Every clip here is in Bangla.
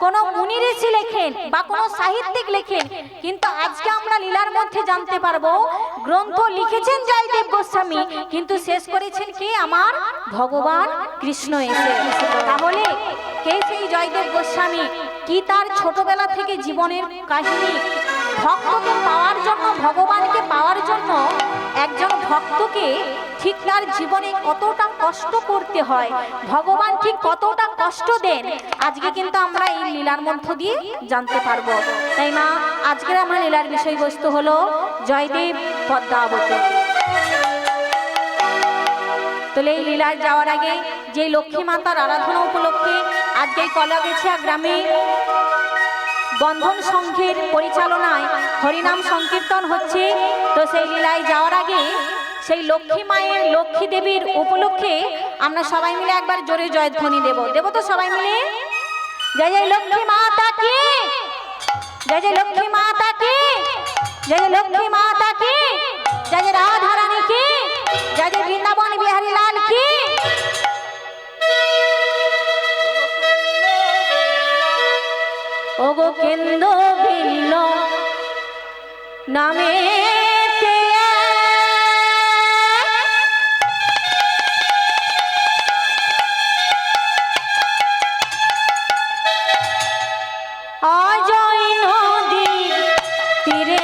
কোনো মুনি ঋষি লেখেন বা কোনো সাহিত্যিক লেখেন, কিন্তু আজকে আমরা লীলার মধ্যে জানতে পারবো গ্রন্থ লিখেছেন জয়দেব গোস্বামী, কিন্তু শেষ করেছেন কে? আমার ভগবান কৃষ্ণ এসে। তাহলে কে সেই জয়দেব গোস্বামী? কি তার ছোটবেলা থেকে জীবনের কাহিনী? ভক্তকে পাওয়ার জন্য, ভগবানকে পাওয়ার জন্য একজন ভক্তকে ঠিক তার জীবনে কতটা কষ্ট করতে হয়, ভগবান ঠিক কতটা কষ্ট দেন, আজকে কিন্তু আমরা এই লীলার মধ্য দিয়ে জানতে পারবো। তাই মা, আজকের আমার লীলার বিষয়বস্তু হলো জয়দেব পদ্মাবতী। তাহলে এই লীলার যাওয়ার আগে যে লক্ষ্মী মাতার আরাধনা উপলক্ষে আজকে কলাগেছিয়া গ্রামে বন্ধন সংঘের পরিচালনায় হরিনাম সংকীর্তন হচ্ছে, তো সেই লীলায় যাওয়ার আগে সেই লক্ষ্মী মায়ের, লক্ষ্মী দেবীর উপলক্ষে আমরা সবাই মিলে একবার জোরে জয়ধ্বনি দেব। দেব তো সবাই মিলে? জয় জয় লক্ষ্মী মাতা কি, জয় জয় লক্ষ্মী মাতা কি, জয় জয় লক্ষ্মী মাতা কি, জয় জয় রাধা রানী কি, জয় জয় বৃন্দাবন বিহারী লাল কি। ওগো কেন্দ্র বিল্ল নামে অজয় নদীর তীরে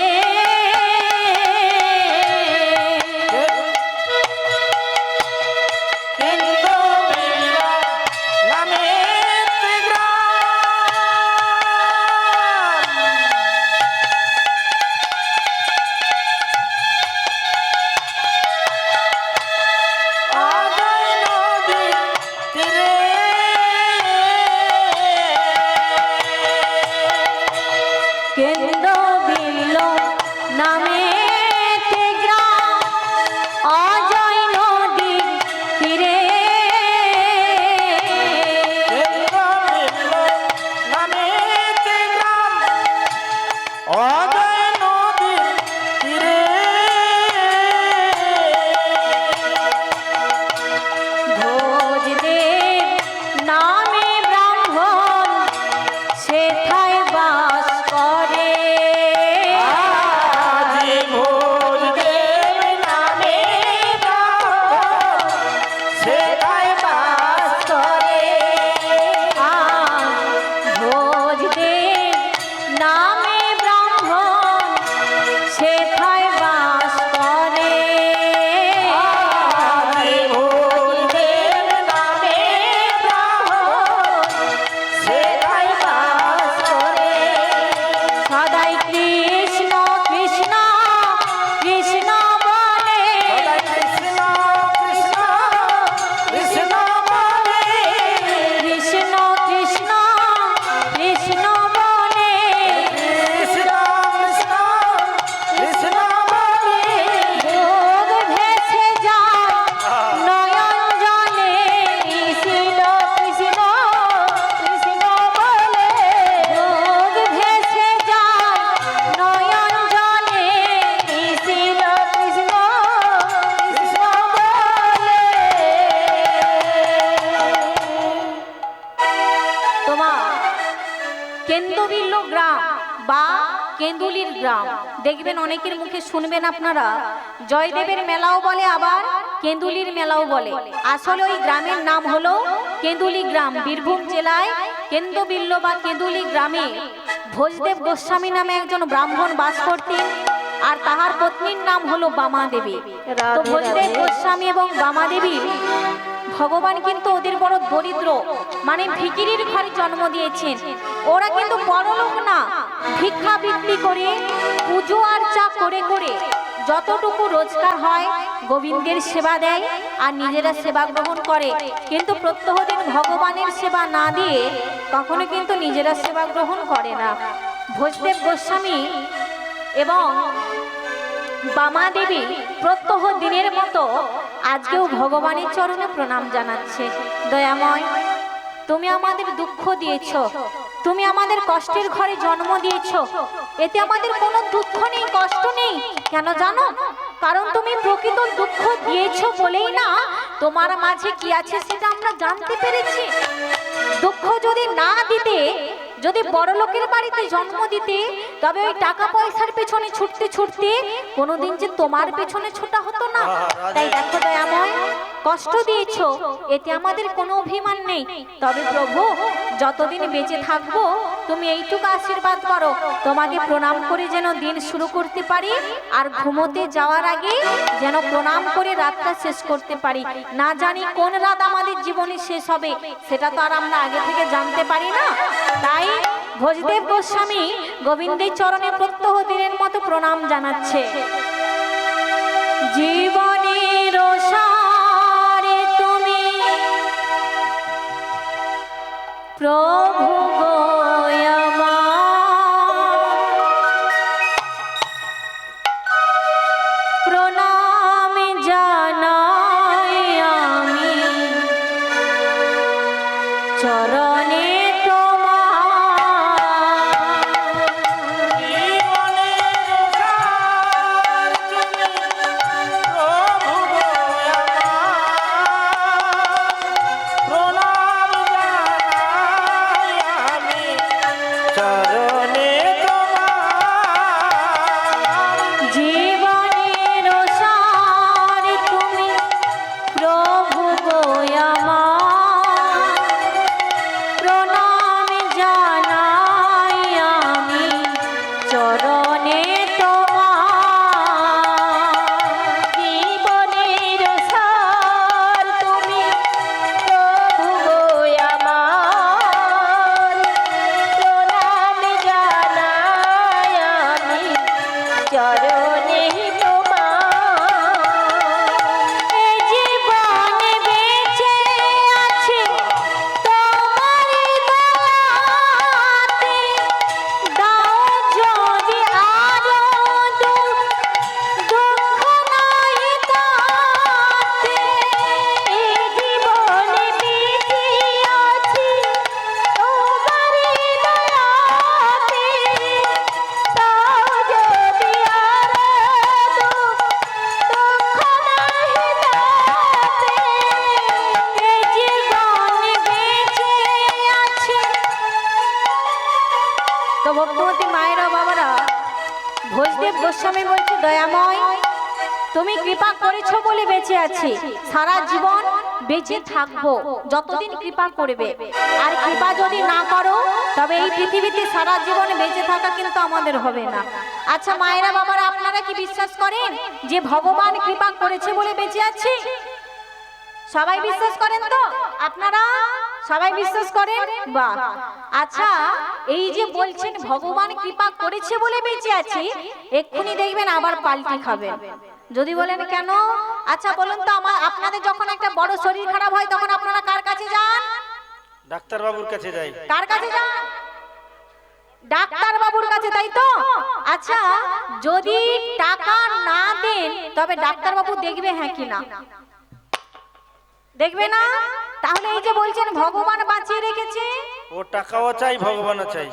কেন্দুবিল্ল গ্রাম বা কেন্দুলির গ্রাম, দেখবেন অনেকের মুখে শুনবেন আপনারা জয়দেবের মেলাও বলে, আবার কেন্দুলির মেলাও বলে। আসলে ওই গ্রামের নাম হলো কেন্দুলি গ্রাম। বীরভূম জেলায় কেন্দুবিল্ল বা কেন্দুলি গ্রামে ভোজদেব গোস্বামী নামে একজন ব্রাহ্মণ বাস করতেন, আর তাহার পত্নীর নাম হলো বামা দেবী। তো ভোজদেব গোস্বামী এবং বামা দেবী ভগবান কিন্তু ওদের বড় দরিদ্র, মানে ভিখিরির ঘরে জন্ম দিয়েছেন। ওরা কিন্তু বড়লোক না, ভিক্ষাবৃত্তি করে, পুজো আর্চা করে করে যতটুকু রোজগার হয় গোবিন্দের সেবা দেয় আর নিজেরা সেবা গ্রহণ করে, কিন্তু প্রত্যহ দিন ভগবানের সেবা না দিয়ে কখনো কিন্তু নিজেরা সেবা গ্রহণ করে না। ভোজদেব গোস্বামী এবং বামা দেবী প্রত্যহ দিনের মতো আজকেও ভগবানের চরণে প্রণাম জানাচ্ছে। দয়াময়, তুমি আমাদের দুঃখ দিয়েছ, তুমি আমাদের কষ্টের ঘরে জন্ম দিয়েছ, এতে আমাদের কোনো দুঃখ নেই, কষ্ট নেই। কেন জানো? কারণ তুমি প্রকৃত দুঃখ দিয়েছ বলেই না তোমার মাঝে কি আছে সেটা আমরা জানতে পেরেছি। দুঃখ যদি না দিতে, যদি বড় লোকের বাড়িতে জন্ম দিতে, তবে ওই টাকা পয়সার পেছনে ছুটতে ছুটতে কোনোদিন যে তোমার পেছনে ছোটা হতো না। তাই দেখো দয়াময়, কষ্ট দিয়েছো, এতে আমাদের কোনো অভিমান নেই। তবে প্রভু, যতদিন বেঁচে থাকবো তুমি এইটুকু আশীর্বাদ করো, তোমাকে প্রণাম করে যেন দিন শুরু করতে পারি, আর ঘুমোতে যাওয়ার আগে যেন প্রণাম করে রাতটা শেষ করতে পারি। না জানি কোন রাত আমাদের জীবনে শেষ হবে, সেটা তো আর আমরা আগে থেকে জানতে পারি না। তাই ভোজদেব গোস্বামী গোবিন্দের চরণে প্রত্যহ দিনের মতো প্রণাম জানাচ্ছে। জীবনের সারে তুমি প্রভু গো আমার, প্রণাম জানাই আমি চরণে ভোজদেব গোস্বামী বলছে, দয়াময় তুমি কৃপা করেছো বলে বেঁচে আছি, সারা জীবন বেঁচে থাকবো যতদিন কৃপা করবে। আর কৃপা যদি না করো, তবে এই পৃথিবীতে সারা জীবন বেঁচে থাকা কিন্তু আমাদের হবে না। আচ্ছা মায়েরা বাবারা, আপনারা কি বিশ্বাস করেন যে ভগবান কৃপা করেছে বলে বেঁচে আছি? সবাই বিশ্বাস করেন তো? আপনারা সবাই বিশ্বাস করেন? বাহ। আচ্ছা, এই যে বলছেন ভগবান কৃপা করেছে বলে বেঁচে আছি, এক্ষুনি দেখবেন আবার পাল্টি খাবেন। যদি বলেন কেন? আচ্ছা বলুন তো, আপনাদের যখন একটা বড় শরীর খারাপ হয় তখন আপনারা কার কাছে যান? ডাক্তার বাবুর কাছে যাই। কার কাছে যান? ডাক্তার বাবুর কাছে, তাই তো? আচ্ছা, যদি টাকা না দেন তবে ডাক্তার বাবু দেখবে হ্যাঁ কি না? দেখবে না? তাহলে এই যে বলছেন ভগবান বাঁচিয়ে রেখেছে, ও টাকাও চাই ভগবানও চাই।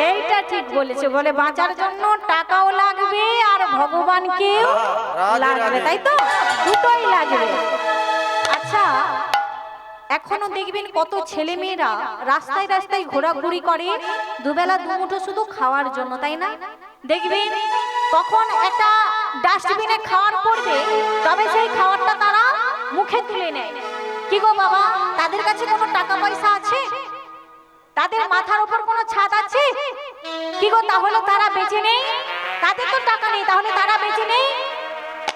এইটা ঠিক বলেছে, বলে বাঁচার জন্য টাকাও লাগবে আর ভগবানকেও লাগবে, তাই তো? দুটোই লাগবে। আচ্ছা, এখনো দেখবেন কত ছেলে মেয়েরা রাস্তায় রাস্তায় ঘোরাঘুরি করে দুবেলা দুমুঠো শুধু খাওয়ার জন্য, তাই না? দেখবেন কখন একটা ডাস্টবিনে খাওয়ার পড়বে, তবে সেই খাবারটা তারা মুখে তুলে নেয়। কি গো বাবা, তাদের কাছে কোনো টাকা পয়সা আছে? তাদের মাথার উপর কোনো ছাদ আছে? কি গো, তাহলে তারা বেঁচে নেই? তাদের তো টাকা নেই, তাহলে তারা বেঁচে নেই?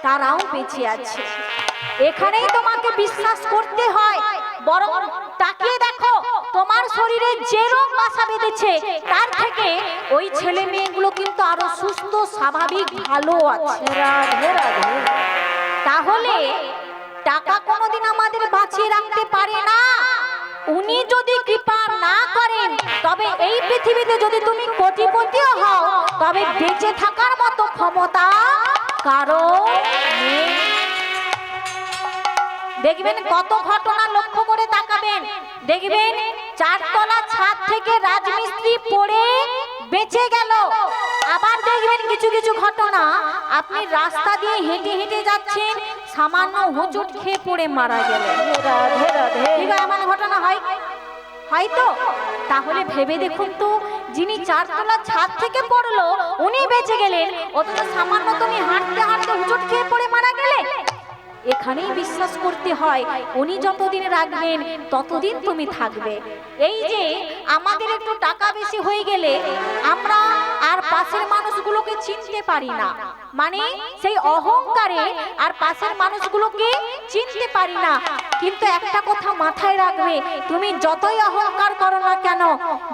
তারাও বেঁচে আছে। এখানেই তোমাকে বিশ্বাস করতে হয়। বরং তাকিয়ে দেখো, তোমার শরীরে যে রোগ বাসা বেঁধেছে তার থেকে ওই ছেলে মেয়েগুলো কিন্তু আরো সুস্থ, স্বাভাবিক, ভালো আছে। রাধে রাধে। তাহলে টাকা কোনোদিন আমাদের বাঁচিয়ে রাখতে পারে না। উনি যদি কৃপা না করেন, তবে এই পৃথিবীতে যদি তুমি কোটিপতিও হও, তবে বেঁচে থাকার মতো ক্ষমতা কারো নেই। দেখবেন কত ঘটনা লক্ষ্য করে তাকাবেন, দেখবেন চারতলা ছাদ থেকে রাজমিস্ত্রি পড়ে বেঁচে গেল। আবার দেখবেন কিছু কিছু ঘটনা, আপনি রাস্তা দিয়ে হেঁটে হেঁটে যাচ্ছেন, সামান্য হোঁচট খেয়ে পড়ে মারা গেলেন। এমন ঘটনা হয় হয়তো? তাহলে ভেবে দেখুন তো, যিনি 4 তলা ছাদ থেকে পড়লো উনি বেঁচে গেলেন, অথচ সামান্য তুমি হাঁটতে হাঁটতে হুঁচট খেয়ে পড়ে মারা গেলে। এখানেই বিশ্বাস করতে হয়, উনি যতদিন রাখবেন ততদিন তুমি থাকবে। এই যে আমাদের একটু টাকা বেশি হয়ে গেলে আমরা আর পাশের মানুষগুলোকে চিনতে পারি না, মানে সেই অহংকারে আর পাশের মানুষগুলোকে চিনতে পারি না। কিন্তু একটা কথা মাথায় রাখবে, তুমি যতই অহংকার করো না কেন,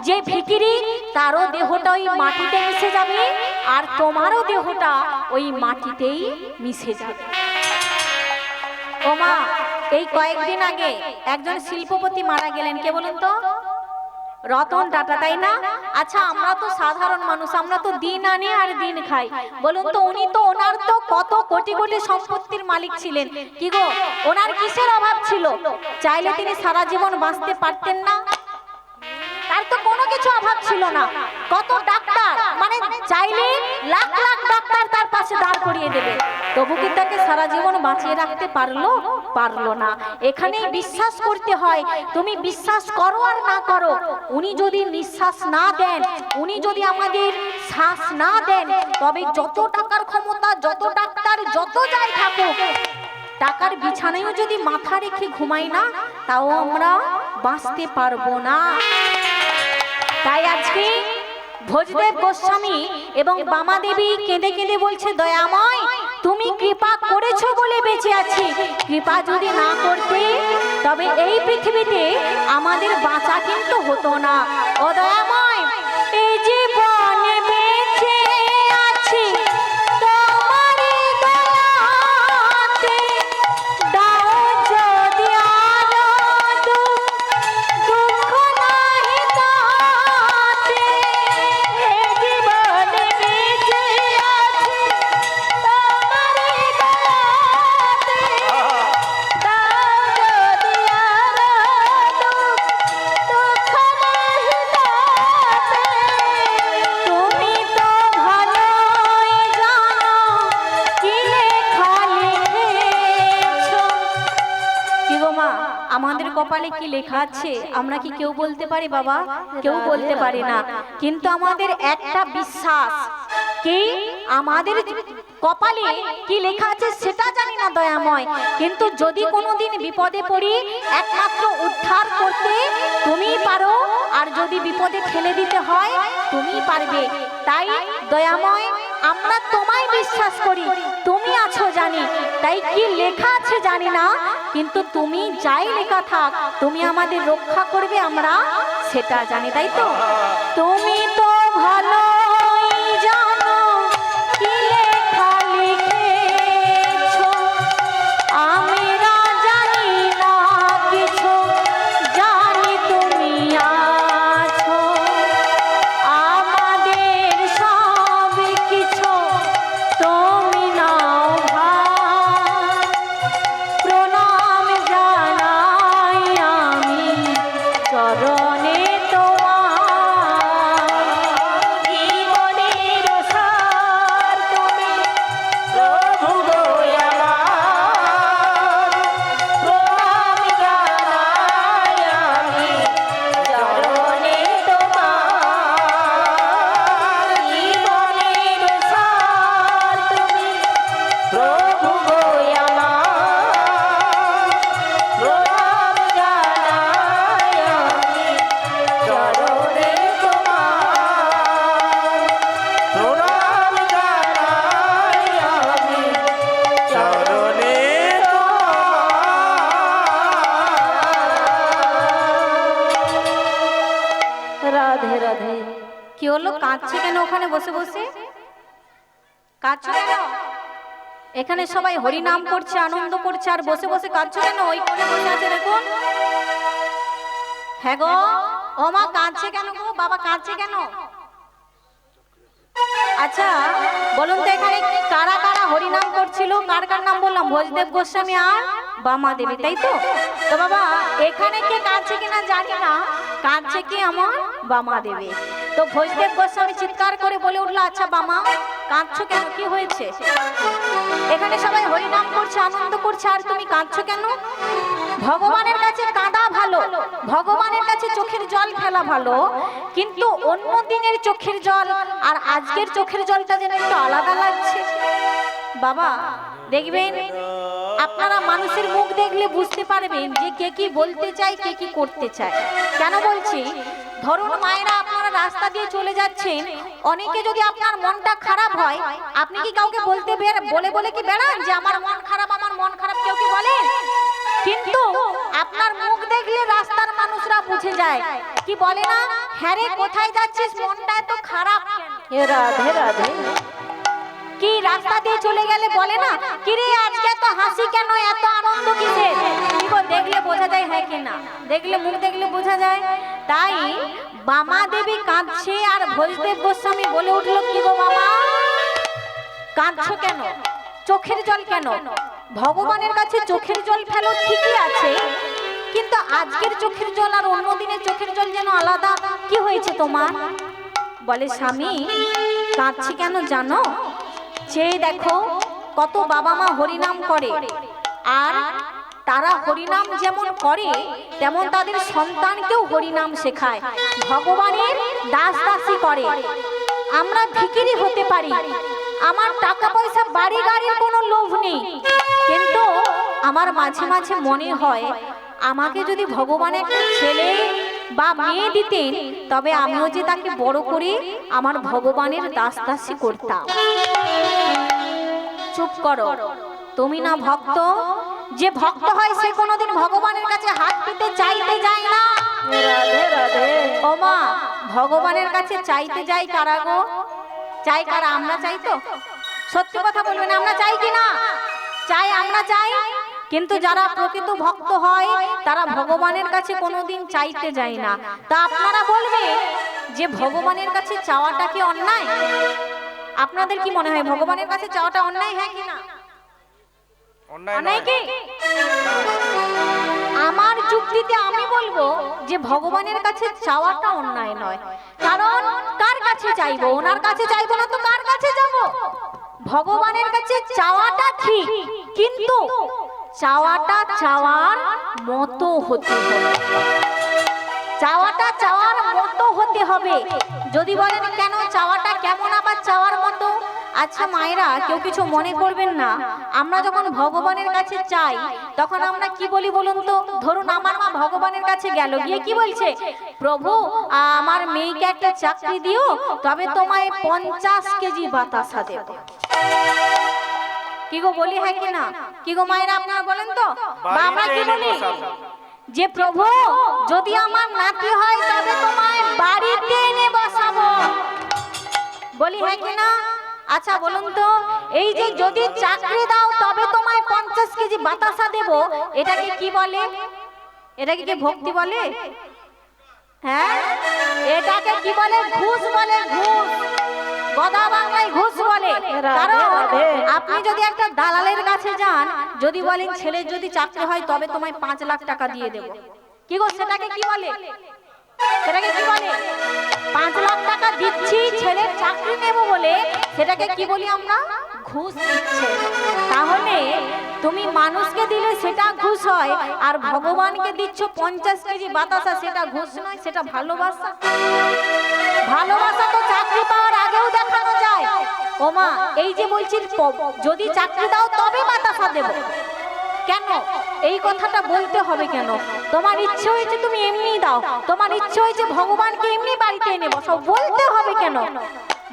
যে ভিখিরি তারও দেহটা ওই মাটিতে মিশে যাবে, আর তোমারও দেহটা ওই মাটিতেই মিশে যাবে। ওমা, এই কয়েকদিন আগে একজন শিল্পপতি মারা গেলেন, কে বলুন তো? রতন টাটা, তাই না? আচ্ছা, আমরা তো সাধারণ মানুষ, আমরা তো দিন আনি আর দিন খাই। বলুন তো, উনি তো ওনার তো কত কোটি কোটি সম্পত্তির মালিক ছিলেন, কি গো ওনার কিসের অভাব ছিল? চাইলে তিনি সারা জীবন বাঁচতে পারতেন না? তার তো কোনো কিছু অভাব ছিল না। কত ডাক্তার, মানে চাইলে লাখ লাখ ডাক্তার তার পাশে দাঁড় করিয়ে দেবে, তবু কি তাকে সারা জীবন বাঁচিয়ে রাখতে পারলো? পারলো না। এখানেই বিশ্বাস করতে হয়, তুমি বিশ্বাস করো আর না করো, উনি যদি নিঃশ্বাস না দেন, উনি যদি আমাদের শ্বাস না দেন, তবে যত টাকার ক্ষমতা, যত ডাক্তার, যত যাই থাকুক, টাকার বিছানায়ও যদি মাথা রেখে ঘুমাই না, তাও আমরা বাঁচতে পারবো না। তাই আজকে ভোজদেব গোস্বামী এবং বামা দেবী কেঁদে কেঁদে বলছে, দয়াময় তুমি কৃপা করেছো বলে বেঁচে আছি, কৃপা যদি না করতে তবে এই পৃথিবীতে আমাদের বাঁচা কিন্তু হতো না। ও দয়াময়, এই জীবনে বেঁচে আছি তোমারই দয়াতে, দাও যদি আলো দুঃখ নাহি তাতে, এই জীবনে বেঁচে আছি তোমারই দয়াতে, দাও যদি আলো দুঃখ নাহি তাতে, তুমি তো ভালোই জানো কি লেখা লিখেছো। কি গো মা, আমাদের কপালে কি লেখা আছে আমরা কি কেউ বলতে পারি বাবা? কেউ বলতে পারি না। কিন্তু আমাদের একটা বিশ্বাস, কি আমাদের কপালে কি লেখা আছে সেটা জানি না দয়াময়, কিন্তু যদি কোনোদিন বিপদে পড়ি একমাত্র উদ্ধার করতে তুমিই পারো, আর যদি বিপদে ঠেলে দিতে হয় তুমিই পারবে। তাই দয়াময়, আমরা তোমায় বিশ্বাস করি, তুমি আছো জানি, তাই কি লেখা আছে জানি না, কিন্তু তুমি যাই লেখা থাক তুমি আমাদের রক্ষা করবে, আমরা সেটা জানি, তাই তো? তুমি তো ভালোই জানো কি লেখা লিখেছো, আমরা জানি না কিছু, জানি তুমি আছো, আমাদের সব কিছু তুমি নাও ভার, প্রণাম জানাই আমি চরণে তোমার, জীবনের সার তুমি প্রভু গো আমার, প্রণাম জানাই আমি চরণে তোমার, জীবনের সার তুমি প্রভু গো আমার, প্রণাম জানাই আমি চরণে তোমার, প্রণাম জানাই আমি চরণে রাধে রাধে। কি হলো, কাঁদছে কেন ওখানে বসে বসে? কাঁদছো কেন? এখানে সবাই হরি নাম করছে, আনন্দ করছে, আর বসে বসে কাঁদছো কেন? ওই কোণে বসে আছে দেখুন। হ্যাঁ গো, ও মা কাঁদছে কেন গো? বাবা কাঁদছে কেন? আচ্ছা বলুন তো, এখানে কারা কারা হরি নাম করছিল? কার কার নাম বললাম? ভোজদেব গোস্বামী আর বামা দেবী, তাই তো? তো বাবা এখানে কে কাঁদছে কিনা জানি না, কাঁদছে কি আমার বামা দেবী। তো ভোজদেব গোস্বামী চিৎকার করে বলে উঠলো, আচ্ছা বামা কাঁদছো কেন, কি হয়েছে? এখানে সবাই হরি নাম করছে, আনন্দ করছে, আর তুমি কাঁদছো কেন? ভগবানের কাছে কাঁদা ভালো, ভগবানের কাছে চোখের জল ফেলা ভালো, কিন্তু অন্য দিনের চোখের জল আর আজকের চোখের জলটা যেন একটু আলাদা লাগছে। বাবা দেখবেন, আপনারা মানুষের মুখ দেখলে বুঝতে পারবেন যে কে কি বলতে চায়, কে কি করতে চায়। কেন বলছি, ধরুন মায়েরা আপনারা রাস্তা দিয়ে চলে যাচ্ছেন, অনেকে যদি আপনার মনটা খারাপ হয়, আপনি কি কাউকে বলে কি বেড়ান যে আমার মন খারাপ, আমার মন খারাপ, কেউ কি বলেন? কিন্তু আপনার মুখ দেখলে রাস্তার মানুষরা বুঝে যায়, কি বলে না, হ্যাঁ রে কোথায় যাচ্ছিস, মনটা এত খারাপ কেন? রাধে রাধে। কি রাস্তা দিয়ে চলে গেলে বলে না, কি রে আজকে এত হাসি কেন, এত আনন্দ কিসের? কি গো, দেখলে বোঝা যায় হ্যাঁ কি না, দেখলে মুখ দেখলে বোঝা যায়। তাই বামা দেবী কাঁদছে আর ভোজদেব গোস্বামী বলে উঠলো, কি গো বাবা কাঁদছো কেন, চোখের জল কেন? ভগবানের কাছে চোখের জল ফেলো ঠিকই আছে, কিন্তু আজকের চোখের জল আর অন্য দিনের চোখের জল যেন আলাদা। কি হয়েছে তোমার? বলে স্বামী কাঁদছি কেন জানো, চেয়ে দেখো কত বাবা মা হরিনাম করে, আর তারা হরিনাম যেমন করে তেমন তাদের সন্তানকেও হরিনাম শেখায়, ভগবানের দাস দাসী করে। আমরা ভিখিরি হতে পারি, আমার টাকা পয়সা বাড়ি গাড়ির কোনো লোভ নেই, কিন্তু আমার মাঝে মাঝে মনে হয় আমাকে যদি ভগবান একটা ছেলে বা মেয়ে দিতেন, তবে আমিও যে তাকে বড় করে আমার ভগবানের দাস দাসী করতাম। চুপ করো, তুমি না ভক্ত? যে ভক্ত হয় সে কোনোদিন ভগবানের কাছে হাত পেতে চাইতে যায় না। রাধে রাধে। ও মা, ভগবানের কাছে চাইতে যাই কারা গো? চাই কারা? আমরা চাই তো? সত্যি কথা বলবেন, আমরা চাই কি না? চাই, আমরা চাই, কিন্তু যারা প্রকৃত ভক্ত হয় তারা ভগবানের কাছে কোনোদিন চাইতে যায় না। তা আপনারা বলবেন যে ভগবানের কাছে চাওয়াটা কি অন্যায়? আপনাদের কি মনে হয় ভগবানের কাছে চাওয়াটা অন্যায়, হ্যাঁ কি না? অন্যায় কি? আমার যুক্তিতে আমি বলবো যে ভগবানের কাছে চাওয়াটা অন্যায় নয়, কারণ কার কাছে চাইবো? ওনার কাছে চাইবো না তো কার কাছে যাব? ভগবানের কাছে চাওয়াটা ঠিক, কিন্তু চাওয়াটা চাওয়ার মতো হতে হবে, চাওয়াটা চাওয়ার মতো হতে হবে। যদি বলেন কেন চাওয়াটা কেমন আবার চাওয়ার মতো? আচ্ছা মায়েরা, কেউ কিছু মনে করবেন না, আমরা যখন ভগবানের কাছে চাই তখন আমরা কি বলি বলুন তো? ধরুন আমার মা ভগবানের কাছে গেল, গিয়ে কি বলছে, প্রভু আমার মেয়েকে একটা চাকরি দিও, তবে তোমায় 50 কেজি বাতাসা দেব। কি গো বলি, হ্যাঁ কি না? কি গো মায়েরা আপনারা বলেন তো? বা আমরা কি বলি যে প্রভু যদি আমার নাতি হয় তবে তোমায় বাড়িতে এনে বসাবো, বলি হ্যাঁ কি না? আচ্ছা বলুন তো, এই যে যদি চাকরি দাও তবে তোমায় 50 কেজি বাতাসা দেব, এটাকে কি বলে? এটাকে কি ভক্তি বলে? হ্যাঁ, এটাকে কি বলে? ঘুষ বলে, ঘুষ। গদা বাংলায় ঘুষ বলে। কারণ আপনি যদি একটা দালালের কাছে যান, যদি বলেন ছেলের যদি চাকরি হয় তবে তোমায় 5 লাখ টাকা দিয়ে দেব, কি গো সেটাকে কি বলে? সেটাকে কি বলে? 5 লাখ টাকা দিচ্ছি ছেলের চাকরি নেব বলে, সেটাকে কি বলি আমরা? ঘুষ দিচ্ছে। তাহলে তুমি মানুষকে দিলে সেটা ঘুষ হয়, আর ভগবানকে দিচ্ছ 50 কেজি বাতাসা, সেটা ঘুষ নয়, সেটা ভালোবাসা। ভালোবাসা তো চাকরি পাওয়ার আগেও দেখানো যায়। ও মা, এই যে বলছি যদি চাকরি দাও তবে বাতাসা দেব, কেন এই কথাটা বলতে হবে কেন? তোমার ইচ্ছে হয়েছে তুমি এমনি দাও, তোমার ইচ্ছে হয়েছে ভগবানকে এমনি বাড়িতে এনে বসাও, বলতে হবে কেন?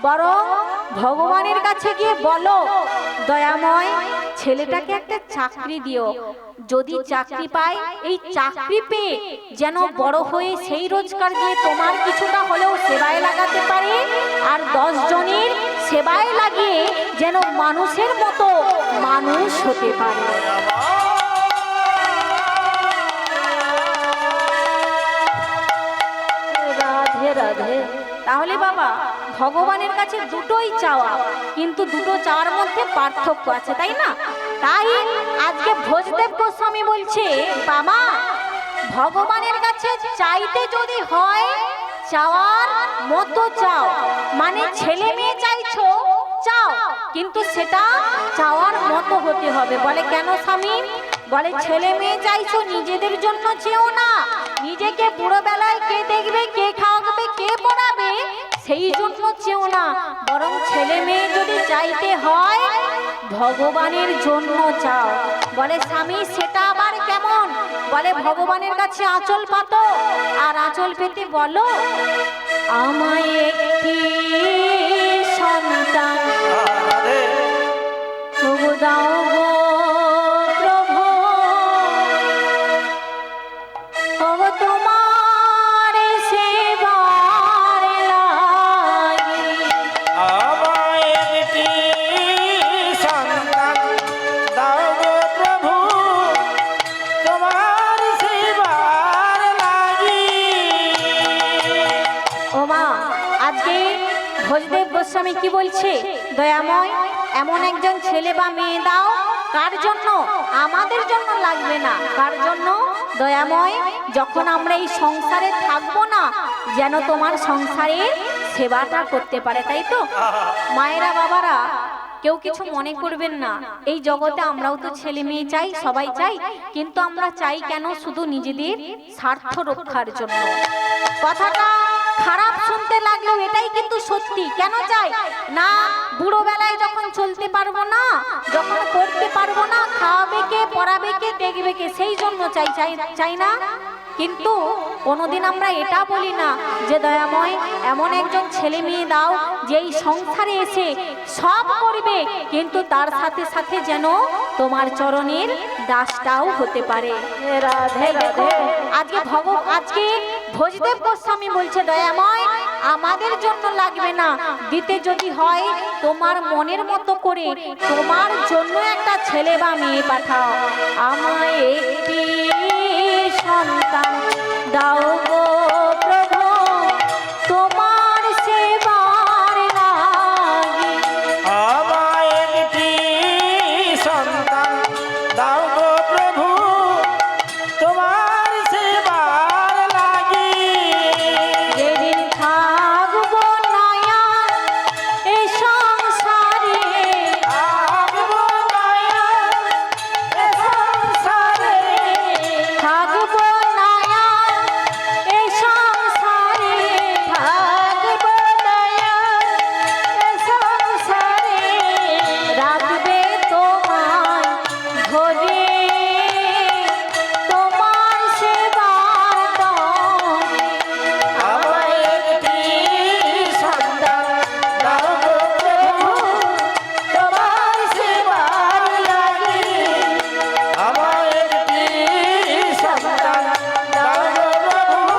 বরং ভগবানের কাছে গিয়ে বলো, দয়াময় ছেলেটাকে একটা চাকরি দিও, যদি চাকরি পায় এই চাকরি পেয়ে যেন বড় হয়ে সেই রোজগার দিয়ে তোমার কিছুটা হলেও সেবায় লাগাতে পারে, আর 10 জনের সেবায় লাগিয়ে যেন মানুষের মতো মানুষ হতে পারে। রাধে রাধে। তাহলে বাবা ভগবানের কাছে দুটোই চাওয়া, কিন্তু দুটো চাওয়ার মধ্যে পার্থক্য আছে, তাই না? তাই আজকে ভোজদেব গোস্বামী বলছে, বাবা ভগবানের কাছে চাইতে যদি হয় চাওয়ার মতো চাও, মানে ছেলে মেয়ে চাইছো চাও, কিন্তু সেটা চাওয়ার মতো হতে হবে। বলে কেন স্বামী? বলে ছেলে মেয়ে চাইছো নিজেদের জন্য চেও না, নিজেকে বুড়ো বেলায় কে দেখবে, কে খাওয়াবে, কে পড়াবে সেই জন্য চেও না, বরং ছেলে মেয়ে যদি চাইতে হয় ভগবানের জন্য চাও। বলে স্বামী সেটা আবার কেমন? বলে ভগবানের কাছে আঁচল পাতো, আর আঁচল পেতে বলো আমায় একটি সন্তান রাধে তবু দাও গো প্রভু, ওগো তোমার সেবার লাগি আমায় একটি সন্তান দাও গো প্রভু, তোমার সেবার লাগি। ও মা, আজকে ভোজদেব গোস্বামী কি বলছে? দয়াময় এমন একজন ছেলে বা মেয়ে দাও, কার জন্য? আমাদের জন্য লাগবে না, কার জন্য? দয়াময় যখন আমরা এই সংসারে থাকবো না, যেন তোমার সংসারের সেবাটা করতে পারে, তাই তো? মায়েরা বাবারা কেউ কিছু মনে করবেন না, এই জগতে আমরাও তো ছেলে মেয়ে চাই, সবাই চাই, কিন্তু আমরা চাই কেন? শুধু নিজেদের স্বার্থ রক্ষার জন্য। কথাটা খারাপ শুনতে লাগলেও এটাই কিন্তু সত্যি। কেন চাই না? বুড়ো বেলায় যখন চলতে পারবো না, যখন করতে পারবো না, খাওয়াবে কে, পড়াবে কে, দেখবে কে, সেই জন্য চাই, চাই চাই না। কিন্তু কোনোদিন আমরা এটা বলি না যে দয়াময় এমন একজন ছেলে মেয়ে দাও যেই সংসারে এসে সব করবে, কিন্তু তার সাথে সাথে যেন তোমার চরণের দাসটাও হতে পারে। রাধে রাধে আজকে ভোজদেব গোস্বামী বলছে দয়াময় আমাদের জন্য লাগবে না, দিতে যদি হয় তোমার মনের মতো করে তোমার জন্য একটা ছেলে বা মেয়ে পাঠাও। আমায় একটি সন্তান দাও গো প্রভু, তোমার সেবার লাগি আমায় একটি সন্তান দাও গো প্রভু, তোমার সেবার লাগি। যেদিন থাকবো নয়া এই সংসারে, থাকবো নয়া এ সংসারে, থাকবো নয়া এই সংসারে, থাকবো নয়া এই সংসারে, রাখবে তোমায় ধরে তোমার সেবার তরে। আমায় একটি সন্তান দাও গো প্রভু, তোমার সেবার লাগি। আমায় একটি সন্তান দাও গো প্রভু,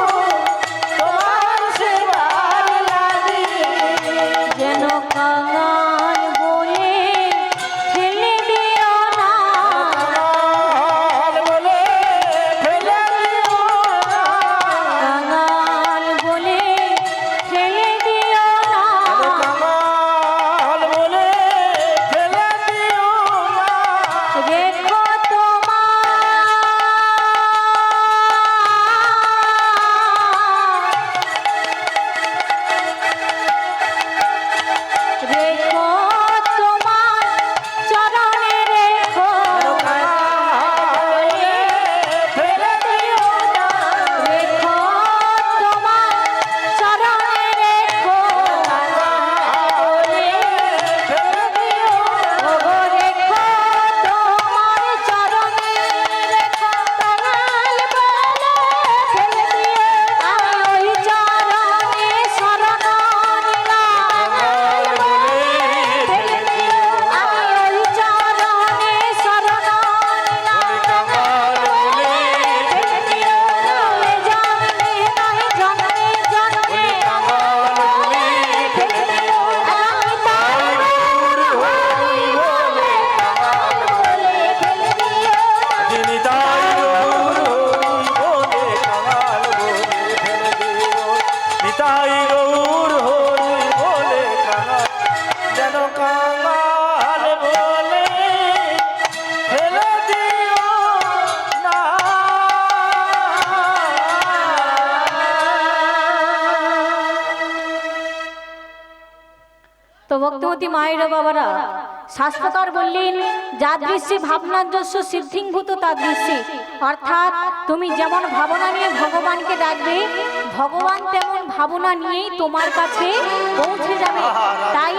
তোমার সেবার লাগি। যেন কাঙাল বলে ফেলে দিও না, কাঙাল বলে ফেলে দিও না, কাঙাল বলে ফেলে দিও না, কাঙাল বলে ফেলে দিও না। রেখো তোমার চরণে রেখো, ফেলে দিও না, রেখো তোমার চরণে রেখো, ফেলে দিও না। ওগো রেখো তোমার চরণে রেখো, কাঙাল বলে ফেলে দিও না, আমি ওই চরণে শরণ নিলাম, কাঙাল বলে ফেলে দিও না, আমি ওই চরণে শরণ নিলাম, কাঙাল বলে ফেলে দিও না, এ জন্মে নয় জন্মে জন্মে কাঙাল বলে ফেলে দিও না, আমি তার দূর হই বলে কাঙাল বলে ফেলে দিও না। যিনি তাই গৌর হরি বলে কাঙাল বলে ফেলে দিও। নিতাই গৌর হরি বলে কাঙাল, যেন কাঙাল বলে ফেলে দিও না। তো ভক্তবতী মায়েরা বাবারা শাস্ত্রকার বললেন যাদৃশ্যে ভাবনাযস্য সিদ্ধিংভূত তাদৃশ্যে, অর্থাৎ তুমি যেমন ভাবনা নিয়ে ভগবানকে ডাকবে, ভগবান তেমন ভাবনা নিয়েই তোমার কাছে পৌঁছে যাবে। তাই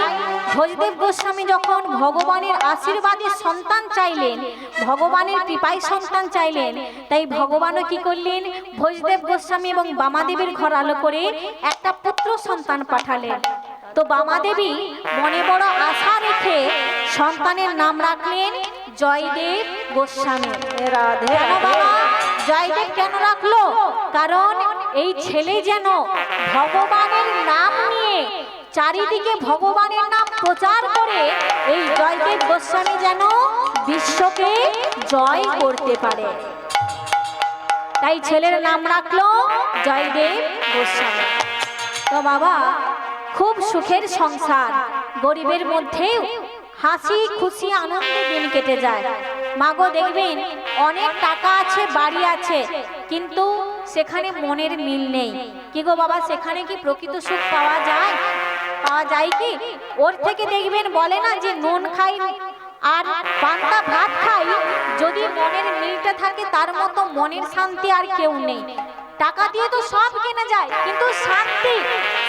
ভোজদেব গোস্বামী যখন ভগবানের আশীর্বাদে সন্তান চাইলেন, ভগবানের কৃপায় সন্তান চাইলেন, তাই ভগবানও কি করলেন, ভোজদেব গোস্বামী এবং বামাদেবীর ঘর আলো করে একটা পুত্র সন্তান পাঠালেন। তো বামাদেবী মনে বড় আশা রেখে সন্তানের নাম রাখলেন জয়দেব গোস্বামী। রাধে কেন রাধে বাবা জয়দেব কেন রাখলো? কারণ এই ছেলে যেন ভগবানের নাম নিয়ে চারিদিকে ভগবানের নাম প্রচার করে এই জয়দেব গোস্বামী যেন বিশ্বকে জয় করতে পারে। তাই ছেলের নাম রাখলো জয়দেব গোস্বামী। তো বাবা খুব সুখের সংসার, গরিবের মধ্যেও হাসি খুশি আনন্দে দিন কেটে যায়। মাগো দেখবেন অনেক টাকা আছে, বাড়ি আছে, কিন্তু সেখানে মনের মিল নেই। কি গো বাবা, সেখানে কি প্রকৃত সুখ পাওয়া যায়? পাওয়া যায় কি? ওর থেকে দেখবেন বলে না যে নুন খাই আর পান্তা ভাত খাই, যদি মনের মিলটা থাকে তার মতো মনের শান্তি আর কেউ নেই। টাকা দিয়ে তো সব কেনা যায়, কিন্তু শান্তি,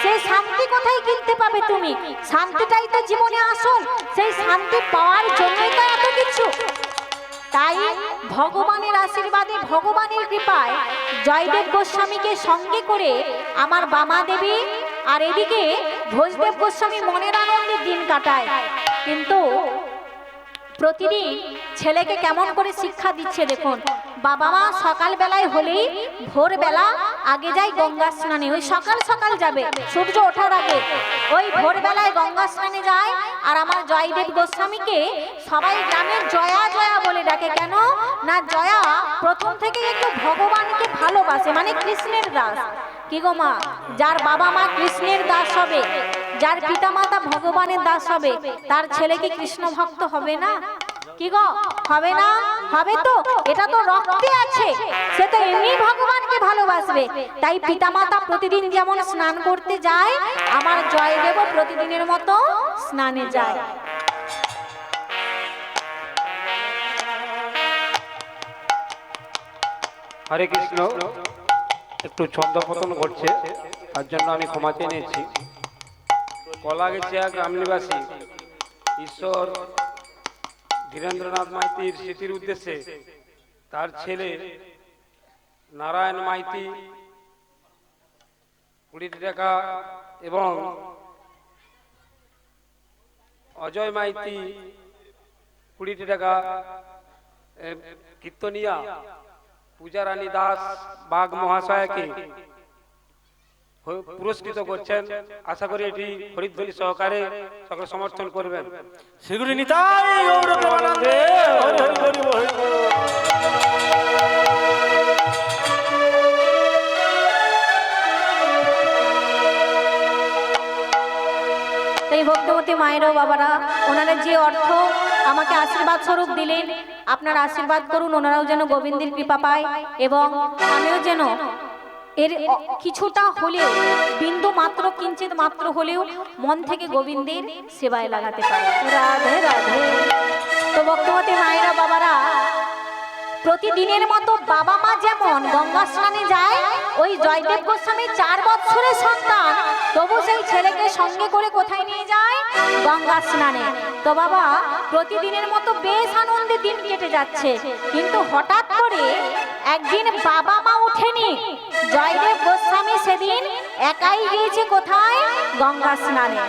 সেই শান্তি কোথায় কিনতে পাবে তুমি? শান্তিটাই তো জীবনে আসল, সেই শান্তি পাওয়ার জন্যই তো এত কিছু। তাই ভগবানের আশীর্বাদে, ভগবানের কৃপায় জয়দেব গোস্বামীকে সঙ্গে করে আমার বামা দেবী আর এদিকে ভোজদেব গোস্বামী মনের আনন্দে দিন কাটায়। কিন্তু প্রতিদিন ছেলেকে কেমন করে শিক্ষা দিচ্ছে দেখুন। বাবা মা সকাল বেলায় হলেই ভোরবেলা আগে যায় গঙ্গা স্নানে, ওই সকাল সকাল যাবে সূর্য ওঠার আগে, ওই ভোরবেলায় গঙ্গা স্নানে যায়। আর আমার জয়দেব গোস্বামীকে সবাই গ্রামে জয়া জয়া বলে ডাকে। কেন না, জয়া প্রথম থেকে একটু ভগবানকে ভালোবাসে, মানে কৃষ্ণের দাস। কি গো মা, যার বাবা মা কৃষ্ণের দাস হবে, যার পিতামাতা ভগবানের দাস হবে, তার ছেলে কি কৃষ্ণ ভক্ত হবে না? কি গো, হবে না? হবে তো, এটা তো রক্তে আছে, সে তো এমনি ভগবানকে ভালোবাসবে। তাই পিতামাতা প্রতিদিন যেমন স্নান করতে যায়, আমার জয়দেব প্রতিদিনের মতো স্নানে যায়। হরে কৃষ্ণ। একটু ছন্দপতন ঘটছে, তার জন্য আমি ক্ষমা চেয়ে নিয়েছি। কলাগেছিয়া গ্রাম নিবাসী ঈশ্বর ধীরেন্দ্রনাথ মাইতির স্মৃতির উদ্দেশ্যে তার ছেলে নারায়ণ মাইতি 20 টাকা এবং অজয় মাইতি 20 টাকা, কীর্তনিয়া পূজারানী দাস বাগ মহাশয়কে পুরস্কৃত করছেন। আশা করি এটি হরিধ্বনি সহকারে সকলে সমর্থন করবেন। শ্রীগুরু নিতাই গৌর প্রেমানন্দে হরি হরি হরি হরি বল। এই ভক্তবতী মায়েরও বাবারা, ওনারা যে অর্থ আমাকে আশীর্বাদ স্বরূপ দিলেন, আপনারা আশীর্বাদ করুন, ওনারাও যেন গোবিন্দের কৃপা পায় এবং আমিও যেন এর কিছুটা হলেও, বিন্দু মাত্র, কিঞ্চিত মাত্র হলেও মন থেকে গোবিন্দের সেবায় লাগাতে পারি। রাধে রাধে। তো ভক্তবতী মায়েরা বাবারা, প্রতিদিনের মতো বাবা মা যেমন গঙ্গা স্নানে যায়, ওই জয়দেব গোস্বামী 4 বছরের সন্তান, তবু সেই ছেলেকে সঙ্গে করে কোথায় নিয়ে যায়? গঙ্গা স্নানে। তো বাবা প্রতিদিনের মতো বেশ আনন্দে দিন কেটে যাচ্ছে, কিন্তু হঠাৎ করে একদিন বাবা মা ওঠেনি। জয়দেব গোস্বামী সেদিন একাই গিয়েছে কোথায়? গঙ্গা স্নানে।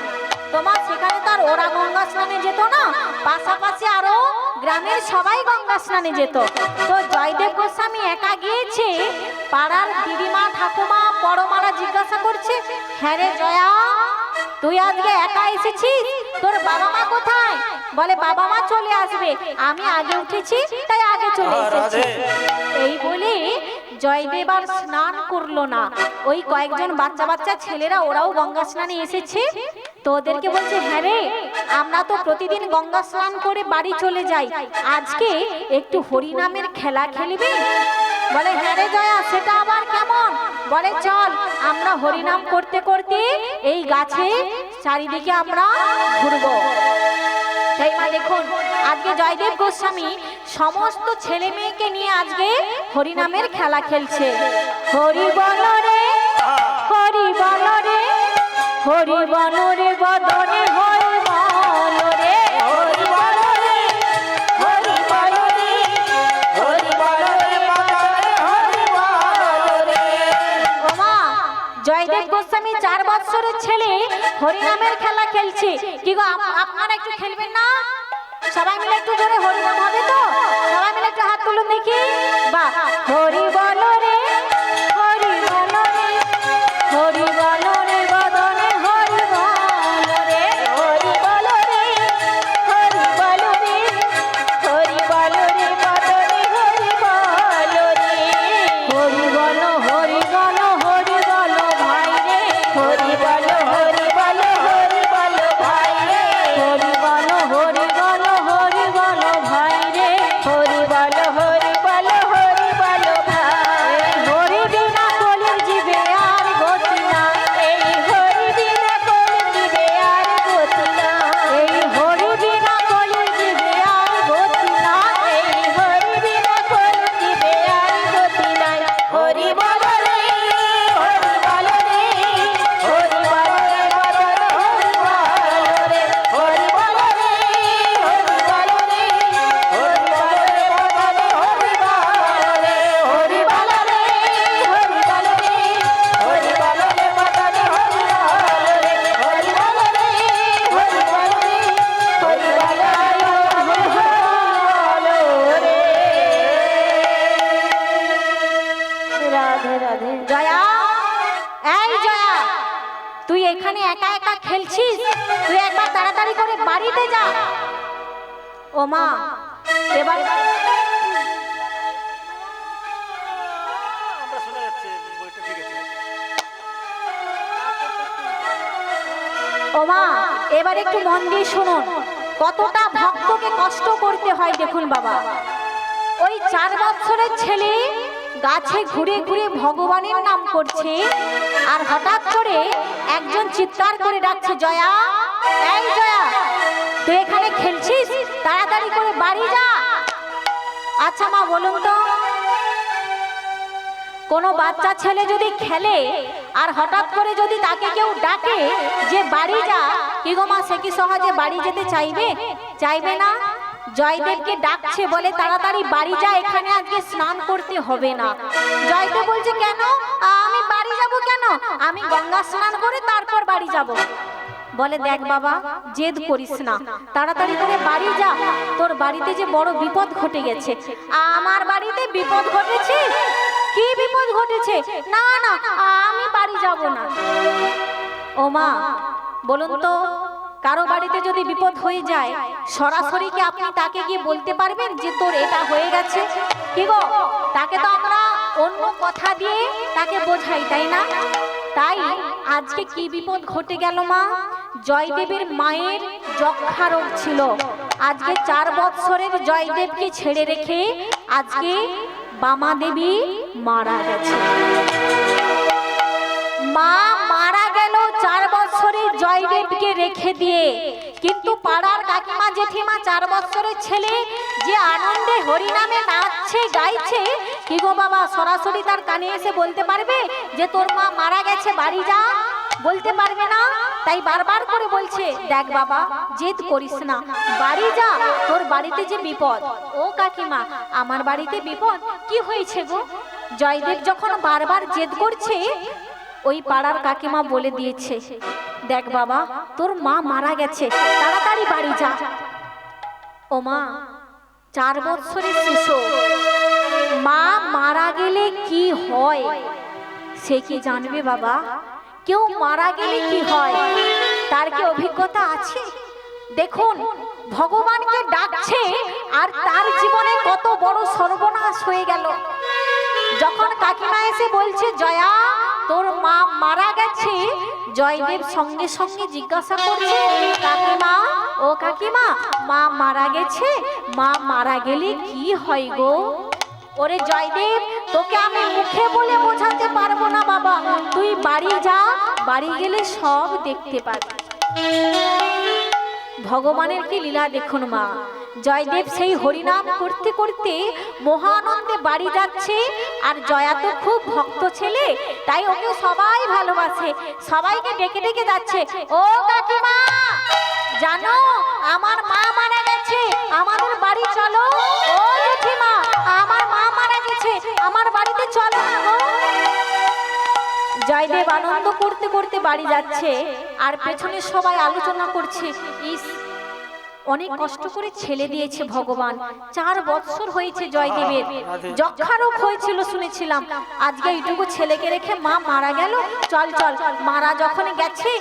তোমার সেখানে তার ওরা গঙ্গা স্নানে যেত না, পাশাপাশি আরো গ্রামের সবাই গঙ্গা স্নানে যেত। তো জয়দেব গোস্বামী একা গিয়েছে, পাড়ার দিদিমা ঠাকুমা বড়মারা জিজ্ঞাসা করছে, হ্যাঁ রে জয়া, তুই আজকে একা এসেছিস, তোর বাবা মা কোথায়? বলে বাবা মা চলে আসবে, আমি আগে উঠেছি তাই আগে চলে এসেছি। এই বলে জয়দেব আর স্নান করলো না। ওই কয়েকজন বাচ্চা বাচ্চা ছেলেরা, ওরাও গঙ্গা স্নানে এসেছে। তো ওদেরকে বলছে, হ্যাঁ রে, আমরা তো প্রতিদিন গঙ্গা স্নান করে বাড়ি চলে যাই, আজকে একটু হরিনামের খেলা খেলবি? বলে হ্যাঁ রে জয়া, সেটা আবার কেমন? বলে চল, আমরা হরিনাম করতে করতে এই গাছে চারিদিকে আমরা ঘুরবো। তাই মা দেখুন আজকে জয়দেব গোস্বামী সমস্ত ছেলে মেয়েকে নিয়ে আজকে হরিনামের খেলা খেলছে। হরি বল রে হরি বল রে হরি বল রে বদনে হরি বল রে হরি বল রে হরি বল রে হরি বল রে বদনে হরি বল রে। ও মা জয়দেব গোস্বামী 4 বছরের ছেলে হরিনামের খেলা খেলছে। কি গো আপনারা একটু খেলবেন না? সবাই মিলে একটু জোরে হরিনাম হবে তো? সবাই মিলে একটু হাত তুলুন দেখি। বাহ হরি বল রে হরি বল রে হরি বল রে বদনে হরি বল রে হরি বল রে হরি বল রে হরি বল রে বদনে হরি বল রে হরি বল হরি বল হরি বল ভাই রে হরি বল হরি বল হরি বল ভাই রে হরি বল হরি বল হরি বল ভাই রে হরি বল হরি বল হরি বল ভাই। হরি বিনা কলির জীবে আর গতি না এই হরি বিনা কলির জীবে আর গতি না এই হরি বিনা কলির জীবে আর গতি না এই হরি বিনা কলির জীবে আর গতি নাই। হরি বল রে হরি বল রে হরি বল রে বদন হরি বল রে হরি বল রে হরি বল রে হরি বল রে বদন হরি বল রে হরি বল রে হরি বল রে হরি বল রে বদন হরি বল রে হরি বল রে হরি বল রে হরি বল রে। রাধে রাধে। জয়া এই জয়া তুই এখানে একা একা খেলছিস? তুই একবার তাড়াতাড়ি করে বাড়িতে যা। ও মা এবার আমরা শোনা যাচ্ছে বইটা ঠিক আছে। ও মা এবার একটু মন দিয়ে শুনুন কতটা ভক্তকে কষ্ট করতে হয়। দেখুন বাবা ওই 4 বছরের ছেলে গাছে ঘুরে ঘুরে ভগবানের নাম করছে আর হঠাৎ করে একজন চিৎকার করে ডাকছে জয়া এই জয়া তুই এখানে খেলছিস? তাড়াতাড়ি করে বাড়ি যা। আচ্ছা মা বলুন তো কোনো বাচ্চা ছেলে যদি খেলে আর হঠাৎ করে যদি তাকে কেউ ডাকে যে বাড়ি যা, কি গো মা সে কি সহজে বাড়ি যেতে চাইবে? চাইবে না। জয়দেবকে ডাকছে বলে তাড়াতাড়ি বাড়ি যা, এখানে আজকে স্নান করতে হবে না। জয়দেব বলছে কেন? আমি বাড়ি যাব কেন? আমি গঙ্গা স্নান করে তারপর বাড়ি যাব। বলে দেখ বাবা জেদ করিস না, তাড়াতাড়ি করে বাড়ি যা, তোর বাড়িতে যে বড় বিপদ ঘটে গেছে। আমার বাড়িতে বিপদ ঘটেছে? কি বিপদ ঘটেছে? না না আমি বাড়ি যাব না। ও মা বলুন তো কারো বাড়িতে যদি বিপদ হয়ে যায় সরাসরি কি আপনি তাকে গিয়ে বলতে পারবেন যে তোর এটা হয়ে গেছে? কি গো তাকে তো আমরা অন্য কথা দিয়ে তাকে বোঝাই, তাই না? তাই আজকে কি বিপদ ঘটে গেল মা? জয়দেবের মায়ের যক্ষা রোগ ছিল। আজকে 4 বছরের জয়দেবকে ছেড়ে রেখে আজকে বামা দেবী মারা গেছে। মা মারা গেল 4 বছরের জয়দেবকে রেখে দিয়ে, কিন্তু পাড়ার কাকিমা জেঠিমা 4 বছরের ছেলে যে আনন্দে হরিনামে নাচছে গাইছে, কি গো বাবা সরাসরি তার কানে এসে বলতে পারবে যে তোর মা মারা গেছে বাড়ি যা? বলতে পারবে না। তাই বারবার করে বলছে দেখ বাবা জেদ করিস না, বাড়ি যা, তোর বাড়িতে যে বিপদ। ও কাকিমা আমার বাড়িতে বিপদ? কি হয়েছে গো? জয়দেব যখন বারবার জেদ করছে ওই পাড়ার কাকিমা বলে দিয়েছে দেখ বাবা তোর মা মারা গেছে, তাড়াতাড়ি বাড়ি যা। ও মা 4 বছরের শিশু, মা মারা গেলে কি হয় সে কি জানবে বাবা? কেউ মারা গেলে কি হয় তার কি অভিজ্ঞতা আছে? দেখুন ভগবানকে ডাকছে আর তার জীবনে কত বড় সর্বনাশ হয়ে গেল। যখন কাকিমা এসে বলছে জয়া তোর মা মারা গেছে, জয়দেব সঙ্গে সঙ্গে জিজ্ঞাসা করছে কাকিমা ও কাকিমা মা মারা গেছে, মা মারা গেলে কি হয় গো? ওরে জয়দেব তোকে আমি মুখে বলে বোঝাতে পারবো না বাবা, তুই বাড়ি যা, বাড়ি গেলে সব দেখতে পাবি। ভগবানের কি লীলা দেখুন মা। জয়দেব সেই হরিনাম করতে করতে মহানন্দে বাড়ি যাচ্ছে, আর জয়া তো খুব ভক্ত ছেলে, তাই ওকে সবাই ভালোবাসে, সবাইকে ডেকে ডেকে যাচ্ছে, ও কাকিমা জানো আমার মা মারা গেছে, আমাদের বাড়ি চলো। ও জেঠিমা আমার মা মারা গেছে, আমার বাড়িতে চলো না গো। জয়দেব আনন্দ করতে করতে বাড়ি যাচ্ছে, আর পেছনে সবাই আলোচনা করছে, ইস অনেক কষ্ট করে ছেলে দিয়েছে ভগবান, 4 বৎসর হয়েছে জয়দেবের, যক্ষা রোগ হয়েছিল শুনেছিলাম, আজকে এইটুকু ছেলেকে রেখে মা মারা গেল। চল চল মারা যখন গেছে